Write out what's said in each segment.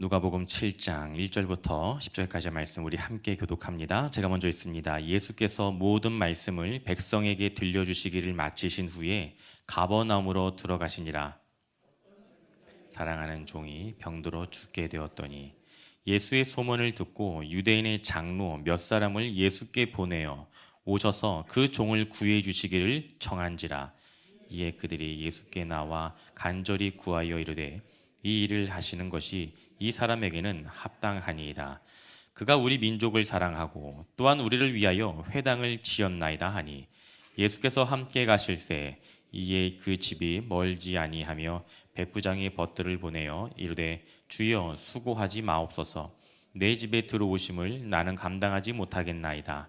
누가복음 7장 1절부터 10절까지의 말씀 우리 함께 교독합니다. 제가 먼저 읽습니다. 예수께서 모든 말씀을 백성에게 들려주시기를 마치신 후에 가버나움으로 들어가시니라. 사랑하는 종이 병들어 죽게 되었더니 예수의 소문을 듣고 유대인의 장로 몇 사람을 예수께 보내어 오셔서 그 종을 구해 주시기를 청한지라. 이에 그들이 예수께 나와 간절히 구하여 이르되 이 일을 하시는 것이 이 사람에게는 합당하니이다. 그가 우리 민족을 사랑하고 또한 우리를 위하여 회당을 지었나이다 하니 예수께서 함께 가실새 이에 그 집이 멀지 아니하며 백부장이 벗들을 보내어 이르되 주여 수고하지 마옵소서. 내 집에 들어오심을 나는 감당하지 못하겠나이다.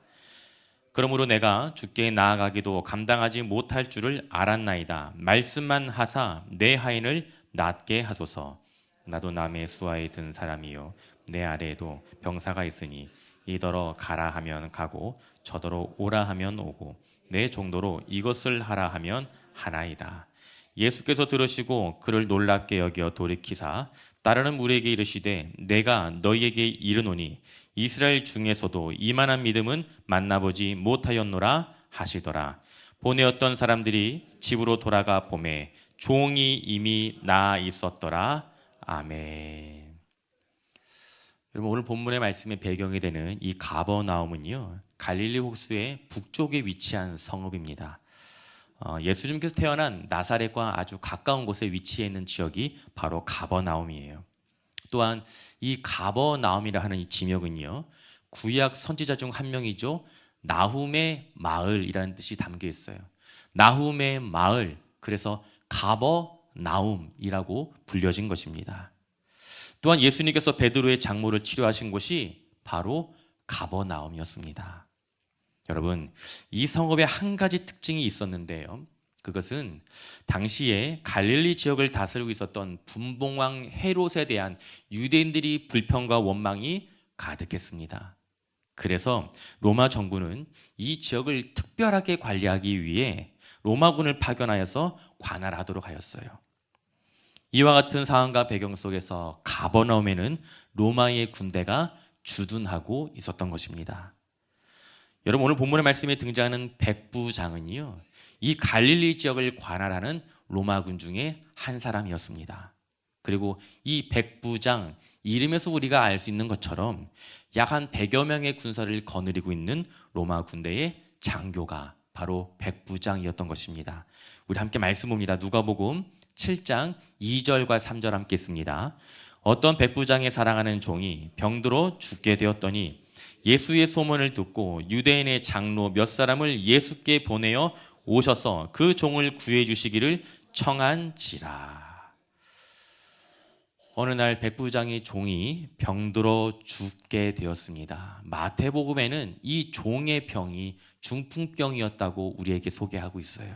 그러므로 내가 주께 나아가기도 감당하지 못할 줄을 알았나이다. 말씀만 하사 내 하인을 낫게 하소서. 나도 남의 수하에 든 사람이요 내 아래에도 병사가 있으니 이더러 가라 하면 가고 저더러 오라 하면 오고 내 정도로 이것을 하라 하면 하나이다. 예수께서 들으시고 그를 놀랍게 여겨 돌이키사 따르는 무리에게 이르시되 내가 너희에게 이르노니 이스라엘 중에서도 이만한 믿음은 만나보지 못하였노라 하시더라. 보내었던 사람들이 집으로 돌아가 보매 종이 이미 나아 있었더라. 아멘. 여러분, 오늘 본문의 말씀의 배경이 되는 이 가버나움은요 갈릴리 호수의 북쪽에 위치한 성읍입니다. 예수님께서 태어난 나사렛과 아주 가까운 곳에 위치해 있는 지역이 바로 가버나움이에요. 또한 이 가버나움이라 하는 이 지명은요 구약 선지자 중 한 명이죠. 나훔의 마을이라는 뜻이 담겨 있어요. 나훔의 마을, 그래서 가버나움이라고 불려진 것입니다. 또한 예수님께서 베드로의 장모를 치료하신 곳이 바로 가버나움이었습니다. 여러분, 이 성읍에 한 가지 특징이 있었는데요. 그것은 당시에 갈릴리 지역을 다스리고 있었던 분봉왕 헤롯에 대한 유대인들이 불평과 원망이 가득했습니다. 그래서 로마 정부는 이 지역을 특별하게 관리하기 위해 로마군을 파견하여서 관할하도록 하였어요. 이와 같은 상황과 배경 속에서 가버나움에는 로마의 군대가 주둔하고 있었던 것입니다. 여러분, 오늘 본문의 말씀에 등장하는 백부장은요 이 갈릴리 지역을 관할하는 로마군 중에 한 사람이었습니다. 그리고 이 백부장, 이름에서 우리가 알 수 있는 것처럼 약 한 100여 명의 군사를 거느리고 있는 로마 군대의 장교가 바로 백부장이었던 것입니다. 우리 함께 말씀 봅니다. 누가복음 7장 2절과 3절 함께 있습니다. 어떤 백부장의 사랑하는 종이 병들어 죽게 되었더니 예수의 소문을 듣고 유대인의 장로 몇 사람을 예수께 보내어 오셔서 그 종을 구해 주시기를 청한지라. 어느 날 백부장의 종이 병들어 죽게 되었습니다. 마태복음에는 이 종의 병이 중풍병이었다고 우리에게 소개하고 있어요.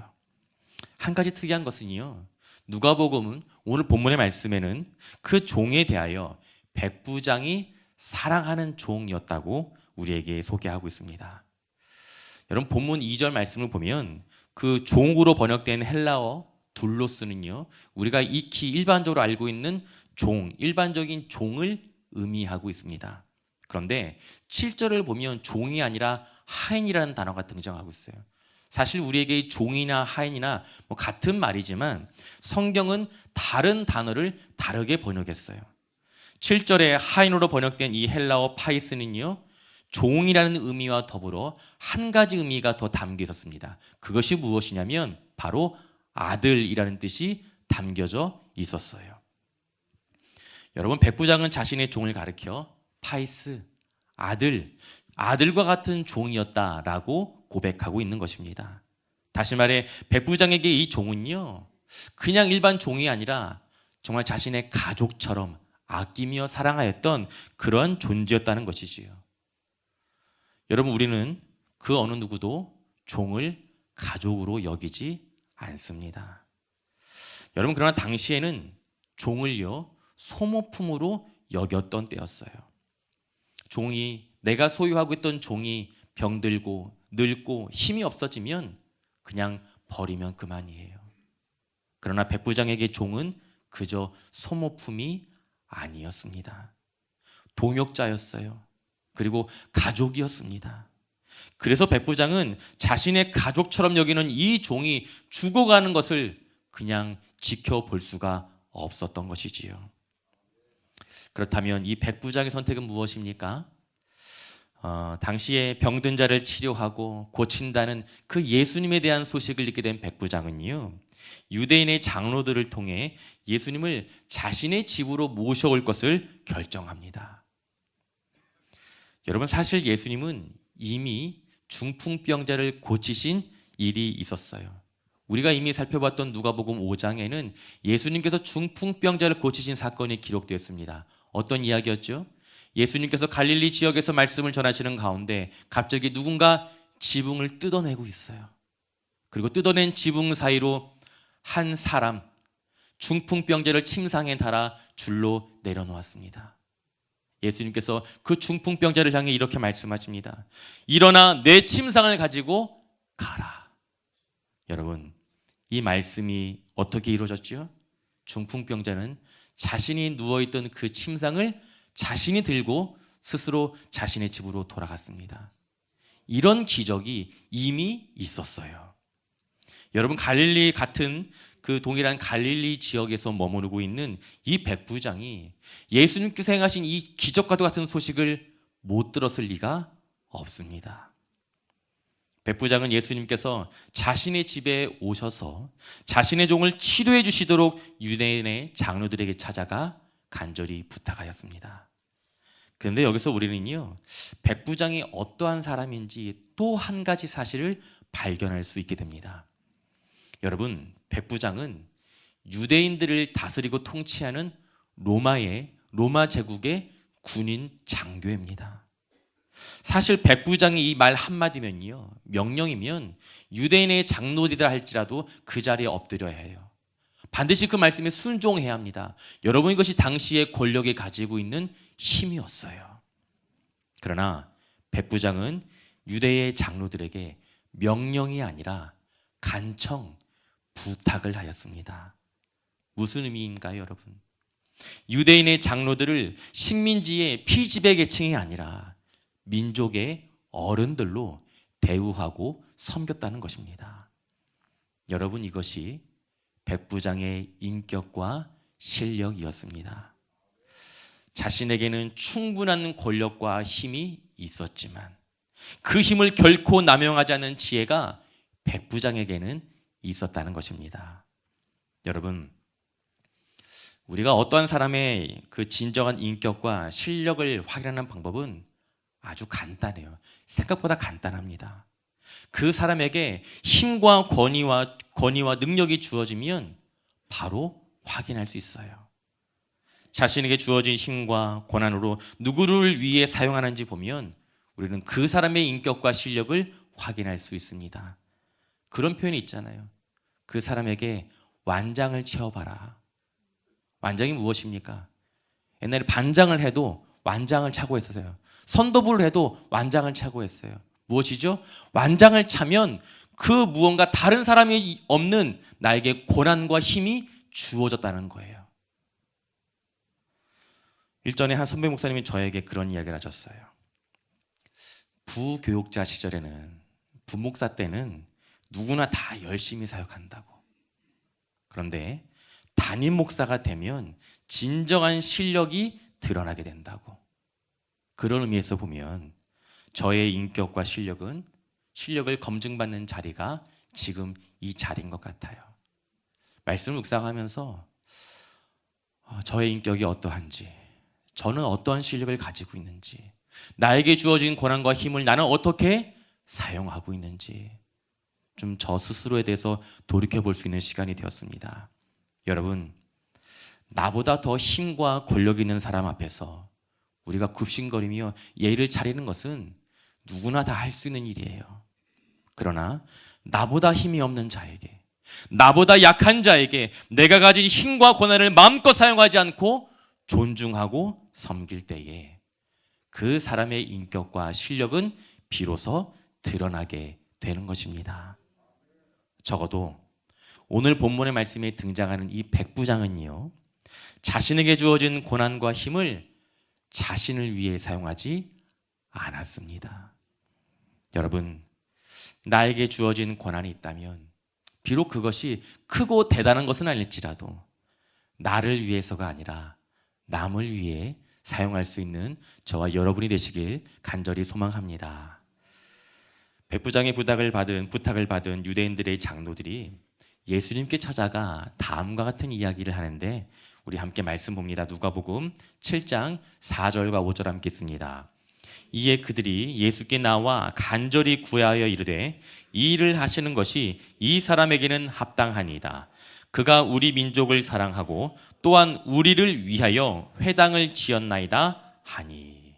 한 가지 특이한 것은요, 누가복음은 오늘 본문의 말씀에는 그 종에 대하여 백부장이 사랑하는 종이었다고 우리에게 소개하고 있습니다. 여러분, 본문 2절 말씀을 보면 그 종으로 번역된 헬라어 둘로스는요 우리가 익히 일반적으로 알고 있는 종, 일반적인 종을 의미하고 있습니다. 그런데 7절을 보면 종이 아니라 하인이라는 단어가 등장하고 있어요. 사실 우리에게 종이나 하인이나 같은 말이지만 성경은 다른 단어를 다르게 번역했어요. 7절에 하인으로 번역된 이 헬라어 파이스는요 종이라는 의미와 더불어 한 가지 의미가 더 담겨 있었습니다. 그것이 무엇이냐면 바로 아들이라는 뜻이 담겨져 있었어요. 여러분, 백부장은 자신의 종을 가리켜 파이스, 아들과 같은 종이었다라고 고백하고 있는 것입니다. 다시 말해 백부장에게 이 종은요 그냥 일반 종이 아니라 정말 자신의 가족처럼 아끼며 사랑하였던 그런 존재였다는 것이지요. 여러분, 우리는 그 어느 누구도 종을 가족으로 여기지 않습니다. 여러분, 그러나 당시에는 종을요 소모품으로 여겼던 때였어요. 종이, 내가 소유하고 있던 종이 병들고 늙고 힘이 없어지면 그냥 버리면 그만이에요. 그러나 백부장에게 종은 그저 소모품이 아니었습니다. 동역자였어요. 그리고 가족이었습니다. 그래서 백부장은 자신의 가족처럼 여기는 이 종이 죽어가는 것을 그냥 지켜볼 수가 없었던 것이지요. 그렇다면 이 백부장의 선택은 무엇입니까? 당시에 병든 자를 치료하고 고친다는 그 예수님에 대한 소식을 듣게 된 백부장은요, 유대인의 장로들을 통해 예수님을 자신의 집으로 모셔올 것을 결정합니다. 여러분, 사실 예수님은 이미 중풍병자를 고치신 일이 있었어요. 우리가 이미 살펴봤던 누가복음 5장에는 예수님께서 중풍병자를 고치신 사건이 기록되었습니다. 어떤 이야기였죠? 예수님께서 갈릴리 지역에서 말씀을 전하시는 가운데 갑자기 누군가 지붕을 뜯어내고 있어요. 그리고 뜯어낸 지붕 사이로 한 사람, 중풍병자를 침상에 달아 줄로 내려놓았습니다. 예수님께서 그 중풍병자를 향해 이렇게 말씀하십니다. 일어나 내 침상을 가지고 가라. 여러분, 이 말씀이 어떻게 이루어졌죠? 중풍병자는 자신이 누워있던 그 침상을 자신이 들고 스스로 자신의 집으로 돌아갔습니다. 이런 기적이 이미 있었어요. 여러분, 갈릴리 같은 그 동일한 갈릴리 지역에서 머무르고 있는 이 백부장이 예수님께서 행하신 이 기적과도 같은 소식을 못 들었을 리가 없습니다. 백부장은 예수님께서 자신의 집에 오셔서 자신의 종을 치료해 주시도록 유대인의 장로들에게 찾아가 간절히 부탁하였습니다. 그런데 여기서 우리는요, 백부장이 어떠한 사람인지 또 한 가지 사실을 발견할 수 있게 됩니다. 여러분, 백부장은 유대인들을 다스리고 통치하는 로마 제국의 군인 장교입니다. 사실 백부장의 이 말 한마디면요, 명령이면 유대인의 장로들이라 할지라도 그 자리에 엎드려야 해요. 반드시 그 말씀에 순종해야 합니다. 여러분, 이것이 당시의 권력이 가지고 있는 힘이었어요. 그러나 백부장은 유대의 장로들에게 명령이 아니라 간청, 부탁을 하였습니다. 무슨 의미인가요, 여러분? 유대인의 장로들을 식민지의 피지배 계층이 아니라 민족의 어른들로 대우하고 섬겼다는 것입니다. 여러분, 이것이 백부장의 인격과 실력이었습니다. 자신에게는 충분한 권력과 힘이 있었지만 그 힘을 결코 남용하지 않는 지혜가 백부장에게는 있었다는 것입니다. 여러분, 우리가 어떠한 사람의 그 진정한 인격과 실력을 확인하는 방법은 아주 간단해요. 생각보다 간단합니다. 그 사람에게 힘과 권위와 능력이 주어지면 바로 확인할 수 있어요. 자신에게 주어진 힘과 권한으로 누구를 위해 사용하는지 보면 우리는 그 사람의 인격과 실력을 확인할 수 있습니다. 그런 표현이 있잖아요. 그 사람에게 완장을 채워봐라. 완장이 무엇입니까? 옛날에 반장을 해도 완장을 차고 했었어요. 선도부를 해도 완장을 차고 했어요. 무엇이죠? 완장을 차면 그 무언가 다른 사람이 없는 나에게 권한과 힘이 주어졌다는 거예요. 일전에 한 선배 목사님이 저에게 그런 이야기를 하셨어요. 부교육자 시절에는, 부목사 때는 누구나 다 열심히 사역한다고. 그런데 담임 목사가 되면 진정한 실력이 드러나게 된다고. 그런 의미에서 보면 저의 인격과 실력을 검증받는 자리가 지금 이 자리인 것 같아요. 말씀을 묵상하면서 저의 인격이 어떠한지, 저는 어떠한 실력을 가지고 있는지, 나에게 주어진 권한과 힘을 나는 어떻게 사용하고 있는지 좀 저 스스로에 대해서 돌이켜볼 수 있는 시간이 되었습니다. 여러분, 나보다 더 힘과 권력 있는 사람 앞에서 우리가 굽신거리며 예의를 차리는 것은 누구나 다 할 수 있는 일이에요. 그러나 나보다 힘이 없는 자에게, 나보다 약한 자에게 내가 가진 힘과 권한을 마음껏 사용하지 않고 존중하고 섬길 때에 그 사람의 인격과 실력은 비로소 드러나게 되는 것입니다. 적어도 오늘 본문의 말씀에 등장하는 이 백부장은요, 자신에게 주어진 고난과 힘을 자신을 위해 사용하지 않았습니다. 여러분, 나에게 주어진 고난이 있다면 비록 그것이 크고 대단한 것은 아닐지라도 나를 위해서가 아니라 남을 위해 사용할 수 있는 저와 여러분이 되시길 간절히 소망합니다. 백부장의 부탁을 받은 유대인들의 장로들이 예수님께 찾아가 다음과 같은 이야기를 하는데 우리 함께 말씀 봅니다. 누가복음 7장 4절과 5절 함께 읽습니다. 이에 그들이 예수께 나와 간절히 구하여 이르되 이 일을 하시는 것이 이 사람에게는 합당하니이다. 그가 우리 민족을 사랑하고 또한 우리를 위하여 회당을 지었나이다 하니.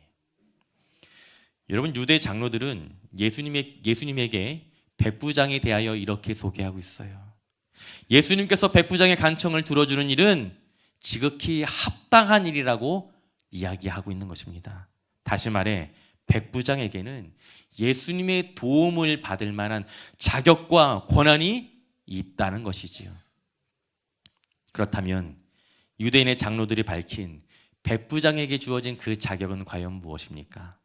여러분, 유대 장로들은 예수님에게 백부장에 대하여 이렇게 소개하고 있어요. 예수님께서 백부장의 간청을 들어주는 일은 지극히 합당한 일이라고 이야기하고 있는 것입니다. 다시 말해 백부장에게는 예수님의 도움을 받을 만한 자격과 권한이 있다는 것이지요. 그렇다면 유대인의 장로들이 밝힌 백부장에게 주어진 그 자격은 과연 무엇입니까?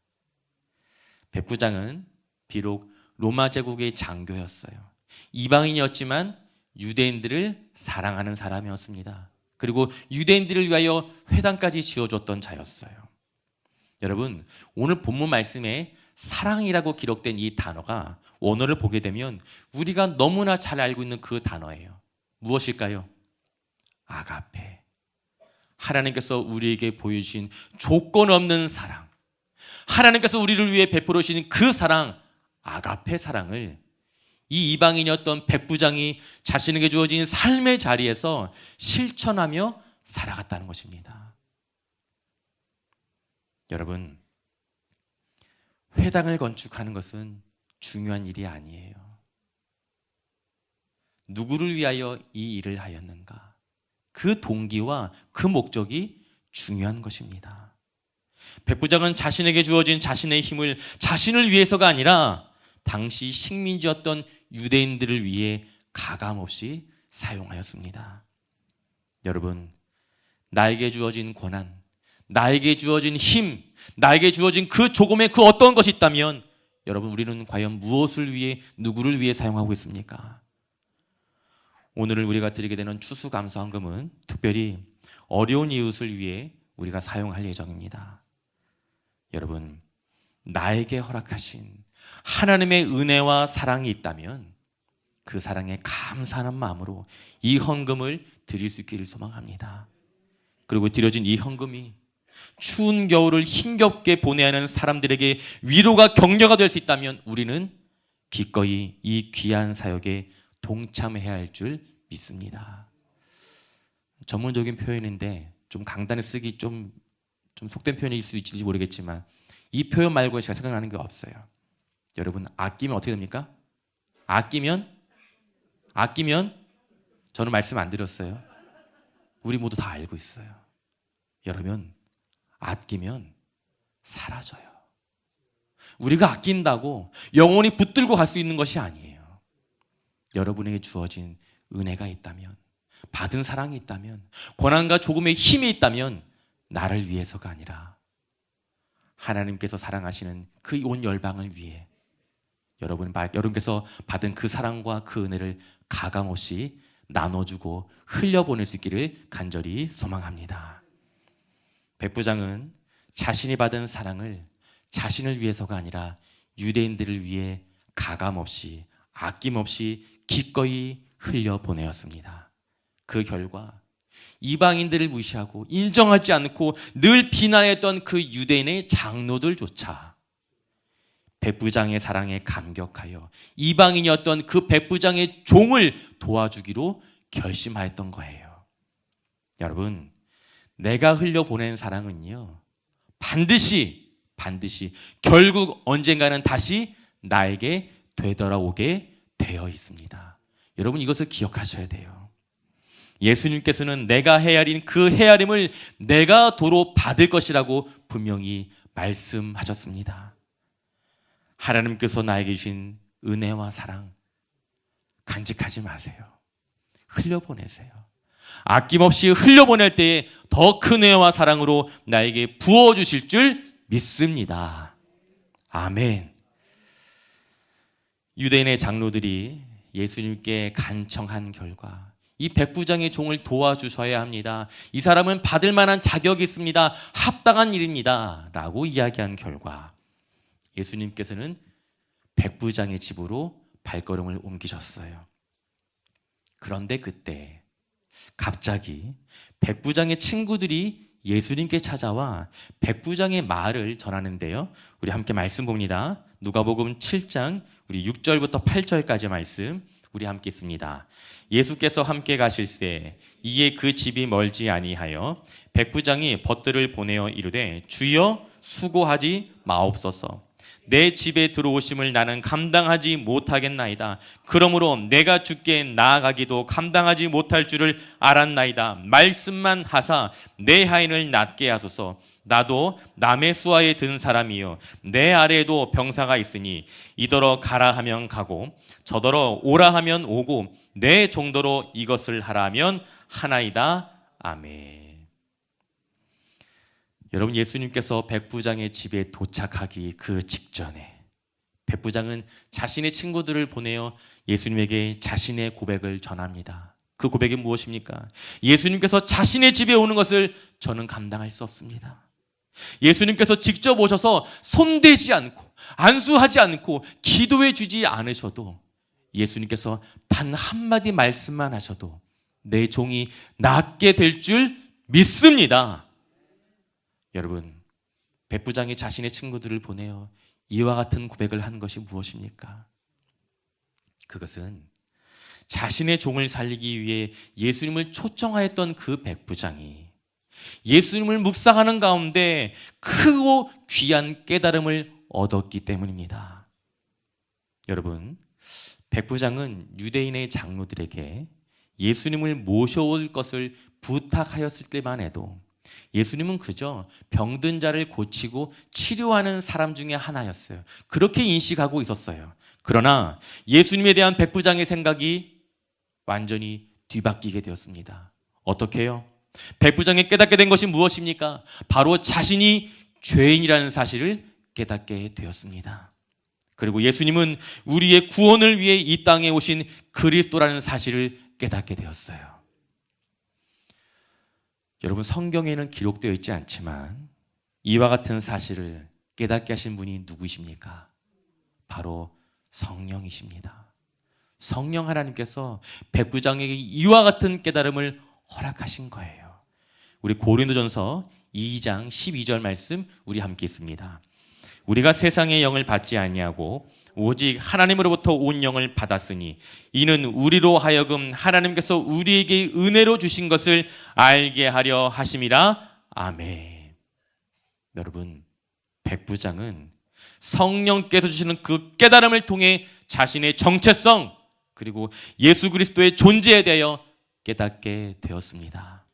백부장은 비록 로마 제국의 장교였어요. 이방인이었지만 유대인들을 사랑하는 사람이었습니다. 그리고 유대인들을 위하여 회당까지 지어줬던 자였어요. 여러분, 오늘 본문 말씀에 사랑이라고 기록된 이 단어가 원어를 보게 되면 우리가 너무나 잘 알고 있는 그 단어예요. 무엇일까요? 아가페. 하나님께서 우리에게 보여주신 조건 없는 사랑, 하나님께서 우리를 위해 베풀어 주신 그 사랑, 아가페 사랑을 이 이방인이었던 백부장이 자신에게 주어진 삶의 자리에서 실천하며 살아갔다는 것입니다. 여러분, 회당을 건축하는 것은 중요한 일이 아니에요. 누구를 위하여 이 일을 하였는가? 그 동기와 그 목적이 중요한 것입니다. 백부장은 자신에게 주어진 자신의 힘을 자신을 위해서가 아니라 당시 식민지였던 유대인들을 위해 가감없이 사용하였습니다. 여러분, 나에게 주어진 고난, 나에게 주어진 힘, 나에게 주어진 그 조금의 그 어떤 것이 있다면 여러분, 우리는 과연 무엇을 위해, 누구를 위해 사용하고 있습니까? 오늘 우리가 드리게 되는 추수감사헌금은 특별히 어려운 이웃을 위해 우리가 사용할 예정입니다. 여러분, 나에게 허락하신 하나님의 은혜와 사랑이 있다면 그 사랑에 감사하는 마음으로 이 헌금을 드릴 수 있기를 소망합니다. 그리고 드려진 이 헌금이 추운 겨울을 힘겹게 보내야 하는 사람들에게 위로가 격려가 될 수 있다면 우리는 기꺼이 이 귀한 사역에 동참해야 할 줄 믿습니다. 전문적인 표현인데 좀 강단에 쓰기 좀 속된 표현일 수 있을지 모르겠지만 이 표현 말고 제가 생각나는 게 없어요. 여러분, 아끼면 어떻게 됩니까? 아끼면 저는 말씀 안 드렸어요. 우리 모두 다 알고 있어요. 여러분, 아끼면 사라져요. 우리가 아낀다고 영원히 붙들고 갈 수 있는 것이 아니에요. 여러분에게 주어진 은혜가 있다면, 받은 사랑이 있다면, 고난과 조금의 힘이 있다면 나를 위해서가 아니라 하나님께서 사랑하시는 그 온 열방을 위해 여러분께서 받은 그 사랑과 그 은혜를 가감없이 나눠주고 흘려보낼 수 있기를 간절히 소망합니다. 백부장은 자신이 받은 사랑을 자신을 위해서가 아니라 유대인들을 위해 가감없이 아낌없이 기꺼이 흘려보내었습니다. 그 결과 이방인들을 무시하고 인정하지 않고 늘 비난했던 그 유대인의 장로들조차 백부장의 사랑에 감격하여 이방인이었던 그 백부장의 종을 도와주기로 결심하였던 거예요. 여러분, 내가 흘려보낸 사랑은요, 반드시 결국 언젠가는 다시 나에게 되돌아오게 되어 있습니다. 여러분, 이것을 기억하셔야 돼요. 예수님께서는 내가 헤아린 그 헤아림을 내가 도로 받을 것이라고 분명히 말씀하셨습니다. 하나님께서 나에게 주신 은혜와 사랑 간직하지 마세요. 흘려보내세요. 아낌없이 흘려보낼 때에 더 큰 은혜와 사랑으로 나에게 부어주실 줄 믿습니다. 아멘. 유대인의 장로들이 예수님께 간청한 결과 이 백부장의 종을 도와주셔야 합니다. 이 사람은 받을 만한 자격이 있습니다. 합당한 일입니다. 라고 이야기한 결과 예수님께서는 백부장의 집으로 발걸음을 옮기셨어요. 그런데 그때 갑자기 백부장의 친구들이 예수님께 찾아와 백부장의 말을 전하는데요. 우리 함께 말씀 봅니다. 누가복음 7장 우리 6절부터 8절까지 말씀 우리 함께 있습니다. 예수께서 함께 가실새 이에 그 집이 멀지 아니하여 백부장이 벗들을 보내어 이르되 주여 수고하지 마옵소서. 내 집에 들어오심을 나는 감당하지 못하겠나이다. 그러므로 내가 주께 나아가기도 감당하지 못할 줄을 알았나이다. 말씀만 하사 내 하인을 낫게 하소서. 나도 남의 수하에 든 사람이요 내 아래에도 병사가 있으니 이더러 가라 하면 가고 저더러 오라 하면 오고 내 정도로 이것을 하라 하면 하나이다. 아멘. 여러분, 예수님께서 백부장의 집에 도착하기 그 직전에 백부장은 자신의 친구들을 보내어 예수님에게 자신의 고백을 전합니다. 그 고백이 무엇입니까? 예수님께서 자신의 집에 오는 것을 저는 감당할 수 없습니다. 예수님께서 직접 오셔서 손대지 않고 안수하지 않고 기도해 주지 않으셔도 예수님께서 단 한마디 말씀만 하셔도 내 종이 낫게 될 줄 믿습니다. 여러분, 백부장이 자신의 친구들을 보내어 이와 같은 고백을 한 것이 무엇입니까? 그것은 자신의 종을 살리기 위해 예수님을 초청하였던 그 백부장이 예수님을 묵상하는 가운데 크고 귀한 깨달음을 얻었기 때문입니다. 여러분, 백부장은 유대인의 장로들에게 예수님을 모셔올 것을 부탁하였을 때만 해도 예수님은 그저 병든 자를 고치고 치료하는 사람 중에 하나였어요. 그렇게 인식하고 있었어요. 그러나 예수님에 대한 백부장의 생각이 완전히 뒤바뀌게 되었습니다. 어떻게 해요? 백부장이 깨닫게 된 것이 무엇입니까? 바로 자신이 죄인이라는 사실을 깨닫게 되었습니다. 그리고 예수님은 우리의 구원을 위해 이 땅에 오신 그리스도라는 사실을 깨닫게 되었어요. 여러분, 성경에는 기록되어 있지 않지만 이와 같은 사실을 깨닫게 하신 분이 누구이십니까? 바로 성령이십니다. 성령 하나님께서 백부장에게 이와 같은 깨달음을 허락하신 거예요. 우리 고린도전서 2장 12절 말씀 우리 함께 있습니다. 우리가 세상의 영을 받지 아니하고 오직 하나님으로부터 온 영을 받았으니 이는 우리로 하여금 하나님께서 우리에게 은혜로 주신 것을 알게 하려 하심이라. 아멘. 여러분, 백부장은 성령께서 주시는 그 깨달음을 통해 자신의 정체성 그리고 예수 그리스도의 존재에 대하여 깨닫게 되었습니다.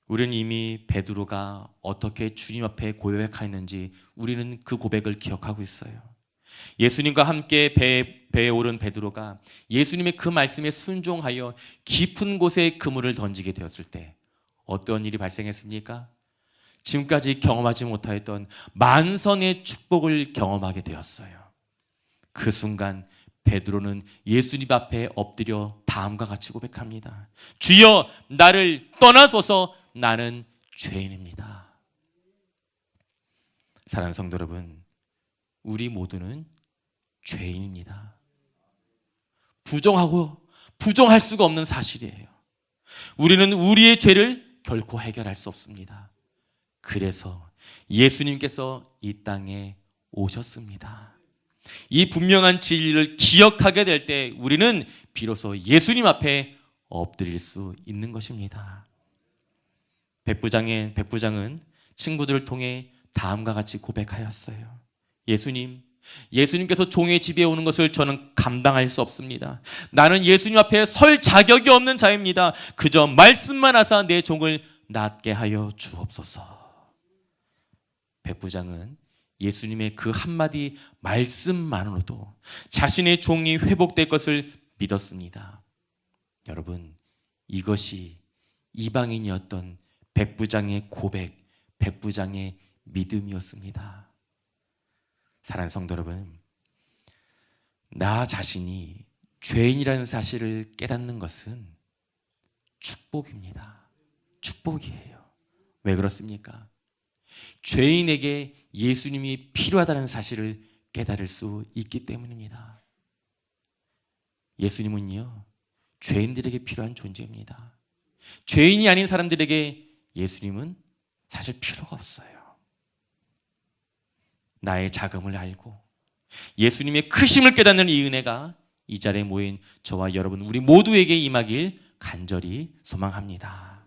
우리는 이미 베드로가 어떻게 주님 앞에 고백하였는지 우리는 그 고백을 기억하고 있어요. 예수님과 함께 배에 오른 베드로가 예수님의 그 말씀에 순종하여 깊은 곳에 그물을 던지게 되었을 때 어떤 일이 발생했습니까? 지금까지 경험하지 못하였던 만선의 축복을 경험하게 되었어요. 그 순간 베드로는 예수님 앞에 엎드려 다음과 같이 고백합니다. 주여, 나를 떠나소서. 나는 죄인입니다. 사랑하는 성도 여러분, 우리 모두는 죄인입니다. 부정할 수가 없는 사실이에요. 우리는 우리의 죄를 결코 해결할 수 없습니다. 그래서 예수님께서 이 땅에 오셨습니다. 이 분명한 진리를 기억하게 될 때 우리는 비로소 예수님 앞에 엎드릴 수 있는 것입니다. 백부장은 친구들을 통해 다음과 같이 고백하였어요. 예수님께서 종의 집에 오는 것을 저는 감당할 수 없습니다. 나는 예수님 앞에 설 자격이 없는 자입니다. 그저 말씀만 하사 내 종을 낫게 하여 주옵소서. 백부장은 예수님의 그 한마디 말씀만으로도 자신의 종이 회복될 것을 믿었습니다. 여러분, 이것이 이방인이었던 백부장의 고백, 백부장의 믿음이었습니다. 사랑하는 성도 여러분, 나 자신이 죄인이라는 사실을 깨닫는 것은 축복입니다. 축복이에요. 왜 그렇습니까? 죄인에게 예수님이 필요하다는 사실을 깨달을 수 있기 때문입니다. 예수님은요, 죄인들에게 필요한 존재입니다. 죄인이 아닌 사람들에게 예수님은 사실 필요가 없어요. 나의 자금을 알고 예수님의 크심을 깨닫는 이 은혜가 이 자리에 모인 저와 여러분 우리 모두에게 임하길 간절히 소망합니다.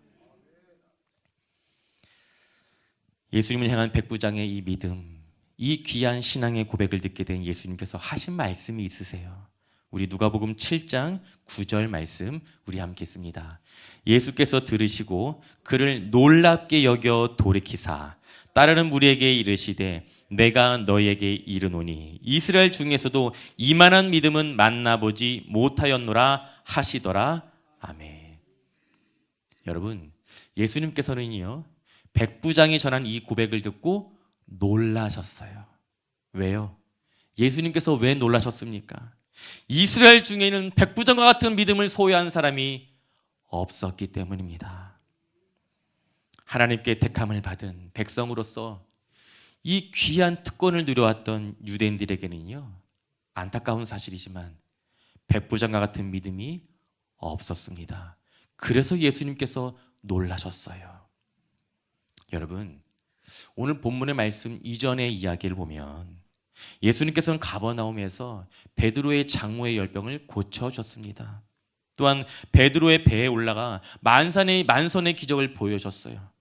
예수님을 향한 백부장의 이 믿음, 이 귀한 신앙의 고백을 듣게 된 예수님께서 하신 말씀이 있으세요. 우리 누가복음 7장 9절 말씀 우리 함께 읽습니다. 예수께서 들으시고 그를 놀랍게 여겨 돌이키사 따르는 무리에게 이르시되 내가 너희에게 이르노니 이스라엘 중에서도 이만한 믿음은 만나보지 못하였노라 하시더라. 아멘. 여러분, 예수님께서는요, 백부장이 전한 이 고백을 듣고 놀라셨어요. 왜요? 예수님께서 왜 놀라셨습니까? 이스라엘 중에는 백부장과 같은 믿음을 소유한 사람이 없었기 때문입니다. 하나님께 택함을 받은 백성으로서 이 귀한 특권을 누려왔던 유대인들에게는요, 안타까운 사실이지만 백부장과 같은 믿음이 없었습니다. 그래서 예수님께서 놀라셨어요. 여러분, 오늘 본문의 말씀 이전의 이야기를 보면 예수님께서는 가버나움에서 베드로의 장모의 열병을 고쳐줬습니다. 또한 베드로의 배에 올라가 만선의 기적을 보여줬어요.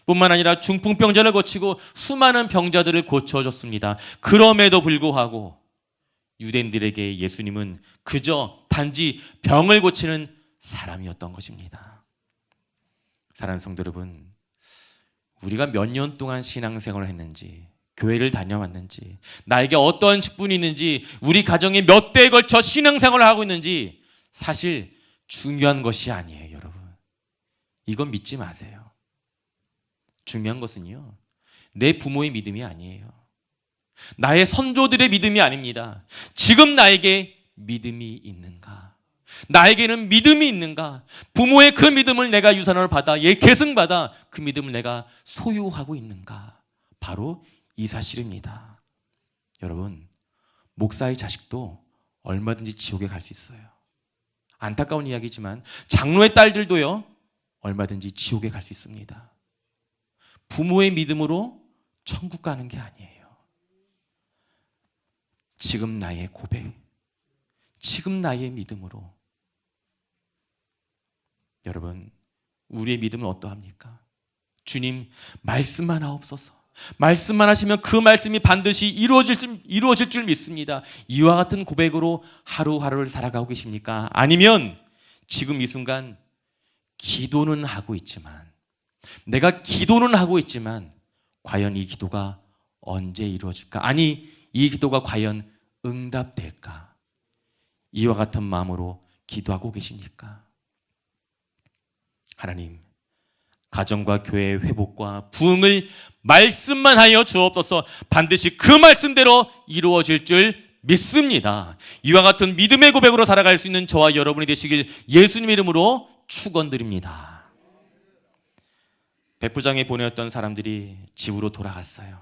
뿐만 아니라 중풍병자를 고치고 수많은 병자들을 고쳐줬습니다. 그럼에도 불구하고 유대인들에게 예수님은 그저 단지 병을 고치는 사람이었던 것입니다. 사랑하는 성도 여러분, 우리가 몇 년 동안 신앙생활을 했는지, 교회를 다녀왔는지, 나에게 어떠한 직분이 있는지, 우리 가정에 몇 대에 걸쳐 신앙생활을 하고 있는지 사실 중요한 것이 아니에요, 여러분. 이건 믿지 마세요. 중요한 것은요, 내 부모의 믿음이 아니에요. 나의 선조들의 믿음이 아닙니다. 지금 나에게 믿음이 있는가? 나에게는 믿음이 있는가? 부모의 그 믿음을 내가 유산으로 받아, 계승받아 그 믿음을 내가 소유하고 있는가? 바로 이 사실입니다. 여러분, 목사의 자식도 얼마든지 지옥에 갈 수 있어요. 안타까운 이야기지만 장로의 딸들도요, 얼마든지 지옥에 갈 수 있습니다. 부모의 믿음으로 천국 가는 게 아니에요. 지금 나의 고백, 지금 나의 믿음으로. 여러분, 우리의 믿음은 어떠합니까? 주님, 말씀만 하옵소서. 말씀만 하시면 그 말씀이 반드시 이루어질 줄 믿습니다. 이와 같은 고백으로 하루하루를 살아가고 계십니까? 아니면 지금 이 순간 기도는 하고 있지만, 내가 기도는 하고 있지만 과연 이 기도가 언제 이루어질까? 아니, 이 기도가 과연 응답될까? 이와 같은 마음으로 기도하고 계십니까? 하나님, 가정과 교회의 회복과 부흥을 말씀만 하여 주옵소서. 반드시 그 말씀대로 이루어질 줄 믿습니다. 이와 같은 믿음의 고백으로 살아갈 수 있는 저와 여러분이 되시길 예수님 이름으로 축원드립니다. 백부장에 보내었던 사람들이 집으로 돌아갔어요.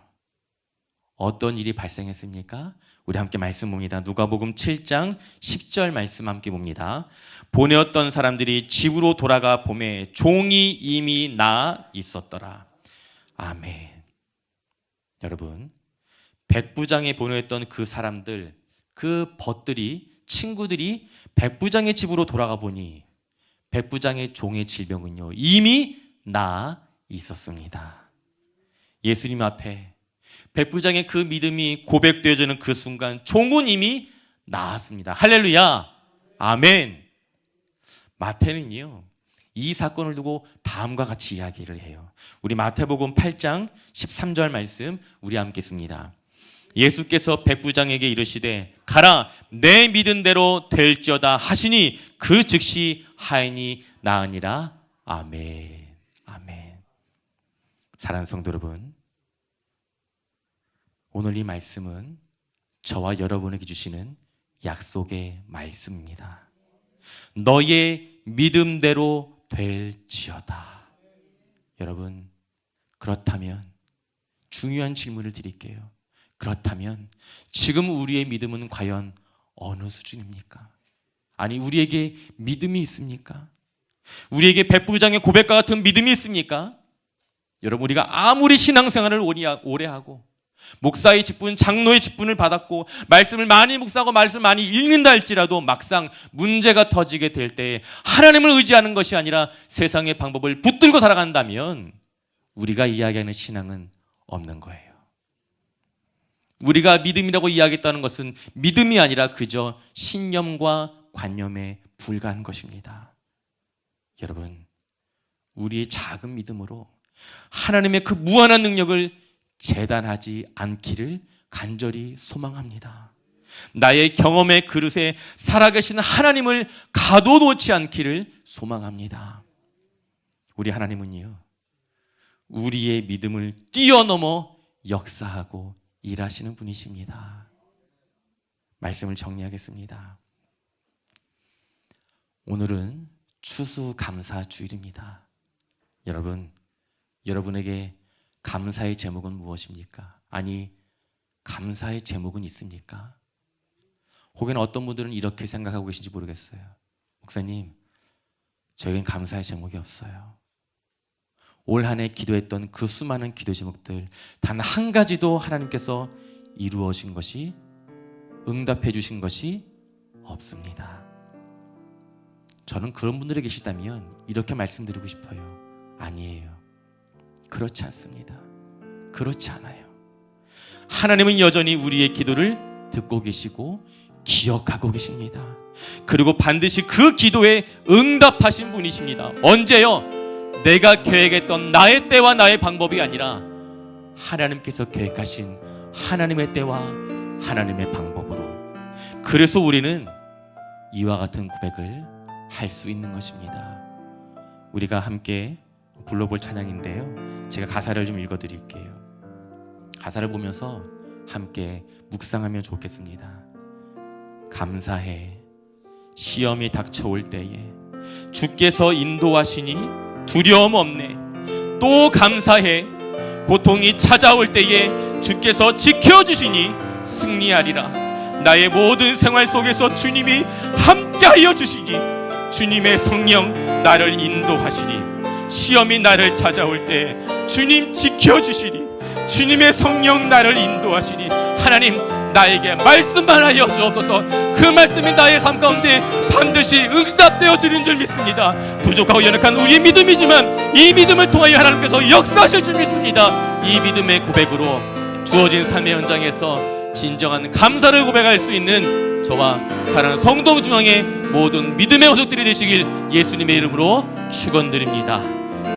어떤 일이 발생했습니까? 우리 함께 말씀 봅니다. 누가복음 7장 10절 말씀 함께 봅니다. 보내었던 사람들이 집으로 돌아가 보매 종이 이미 나 있었더라. 아멘. 여러분, 백부장에 보내었던 그 사람들, 그 친구들이 백부장의 집으로 돌아가 보니 백부장의 종의 질병은요, 이미 나 있었습니다. 예수님 앞에 백부장의 그 믿음이 고백되어지는 그 순간 종은 이미 나았습니다. 할렐루야, 아멘. 마태는요, 이 사건을 두고 다음과 같이 이야기를 해요. 우리 마태복음 8장 13절 말씀 우리 함께 읽습니다. 예수께서 백부장에게 이르시되 가라, 내 믿은 대로 될지어다 하시니 그 즉시 하인이 나으니라. 아멘. 아멘. 사랑하는 성도 여러분, 오늘 이 말씀은 저와 여러분에게 주시는 약속의 말씀입니다. 너의 믿음대로 될지어다. 여러분, 그렇다면 중요한 질문을 드릴게요. 그렇다면 지금 우리의 믿음은 과연 어느 수준입니까? 아니, 우리에게 믿음이 있습니까? 우리에게 백부장의 고백과 같은 믿음이 있습니까? 여러분, 우리가 아무리 신앙생활을 오래 하고 목사의 직분, 장로의 직분을 받았고 말씀을 많이 묵상하고 말씀을 많이 읽는다 할지라도 막상 문제가 터지게 될 때 하나님을 의지하는 것이 아니라 세상의 방법을 붙들고 살아간다면 우리가 이야기하는 신앙은 없는 거예요. 우리가 믿음이라고 이야기했다는 것은 믿음이 아니라 그저 신념과 관념에 불과한 것입니다. 여러분, 우리의 작은 믿음으로 하나님의 그 무한한 능력을 재단하지 않기를 간절히 소망합니다. 나의 경험의 그릇에 살아계신 하나님을 가둬놓지 않기를 소망합니다. 우리 하나님은요, 우리의 믿음을 뛰어넘어 역사하고 일하시는 분이십니다. 말씀을 정리하겠습니다. 오늘은 추수감사주일입니다. 여러분, 여러분에게 감사의 제목은 무엇입니까? 아니, 감사의 제목은 있습니까? 혹은 어떤 분들은 이렇게 생각하고 계신지 모르겠어요. 목사님, 저에겐 감사의 제목이 없어요. 올 한 해 기도했던 그 수많은 기도 제목들 단 한 가지도 하나님께서 이루어진 것이, 응답해 주신 것이 없습니다. 저는 그런 분들이 계시다면 이렇게 말씀드리고 싶어요. 아니에요. 그렇지 않습니다. 그렇지 않아요. 하나님은 여전히 우리의 기도를 듣고 계시고 기억하고 계십니다. 그리고 반드시 그 기도에 응답하신 분이십니다. 언제요? 내가 계획했던 나의 때와 나의 방법이 아니라 하나님께서 계획하신 하나님의 때와 하나님의 방법으로. 그래서 우리는 이와 같은 고백을 할 수 있는 것입니다. 우리가 함께 불러볼 찬양인데요, 제가 가사를 좀 읽어드릴게요. 가사를 보면서 함께 묵상하면 좋겠습니다. 감사해 시험이 닥쳐올 때에 주께서 인도하시니 두려움 없네. 또 감사해 고통이 찾아올 때에 주께서 지켜주시니 승리하리라. 나의 모든 생활 속에서 주님이 함께하여 주시니 주님의 성령 나를 인도하시리. 시험이 나를 찾아올 때 주님 지켜주시리. 주님의 성령 나를 인도하시리. 하나님, 나에게 말씀만 하여 주옵소서. 그 말씀이 나의 삶 가운데 반드시 응답되어 주는 줄 믿습니다. 부족하고 연약한 우리의 믿음이지만 이 믿음을 통하여 하나님께서 역사하실 줄 믿습니다. 이 믿음의 고백으로 주어진 삶의 현장에서 진정한 감사를 고백할 수 있는 저와 사랑하는 성도 중앙의 모든 믿음의 호석들이 되시길 예수님의 이름으로 축원드립니다.